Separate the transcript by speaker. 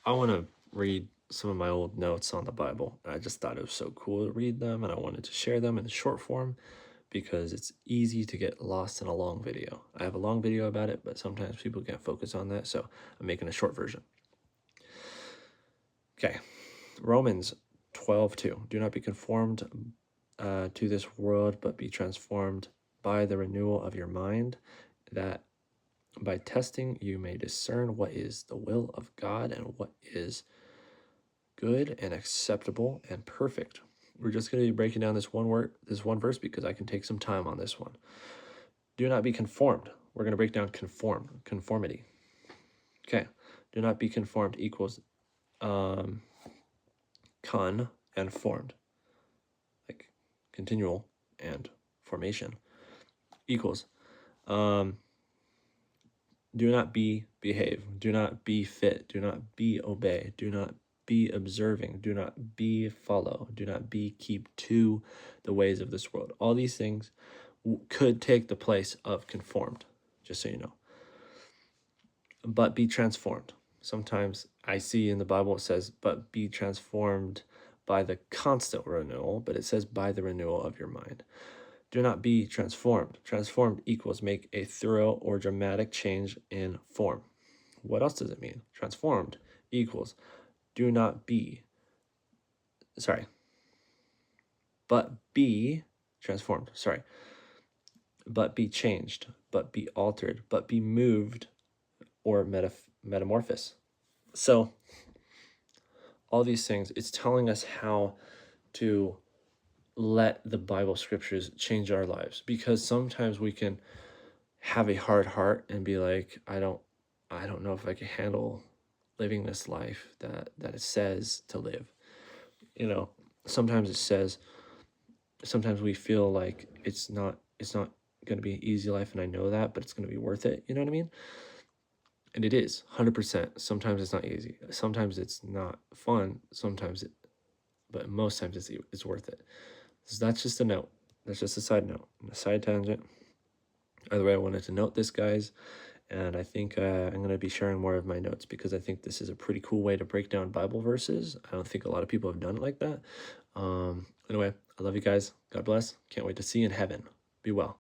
Speaker 1: I want to read some of my old notes on the Bible. I just thought it was so cool to read them, and I wanted to share them in short form because it's easy to get lost in a long video. I have a long video about it, but sometimes people can't focus on that, so I'm making a short version. Okay, Romans 12:2. Do not be conformed to this world, but be transformed by the renewal of your mind, that by testing you may discern what is the will of God and what is good and acceptable and perfect. We're just going to be breaking down this one verse because I can take some time on this one. Do not be conformed. We're going to break down conformity. Okay. Do not be conformed equals con and formed, like continual and formation, equals do not behave, do not be fit, do not be obey, do not be observing, do not be follow, do not be keep to the ways of this world. All these things could take the place of conformed, just so you know. But be transformed. Sometimes I see in the Bible it says, but be transformed by the constant renewal, but it says by the renewal of your mind. Do not be transformed. Transformed equals make a thorough or dramatic change in form. What else does it mean? Transformed equals do not be, but be transformed, but be changed, but be altered, but be moved or metamorphose. So all these things, it's telling us how to let the Bible scriptures change our lives, because sometimes we can have a hard heart and be like, I don't know if I can handle living this life that it says to live. You know, sometimes we feel like it's not going to be an easy life, and I know that, but it's going to be worth it. You know what I mean? And it is 100%. Sometimes it's not easy. Sometimes it's not fun. But most times it's worth it. So that's just a note. That's just a side note, a side tangent. Either way, I wanted to note this, guys, and I think I'm going to be sharing more of my notes because I think this is a pretty cool way to break down Bible verses. I don't think a lot of people have done it like that. Anyway, I love you guys. God bless. Can't wait to see you in heaven. Be well.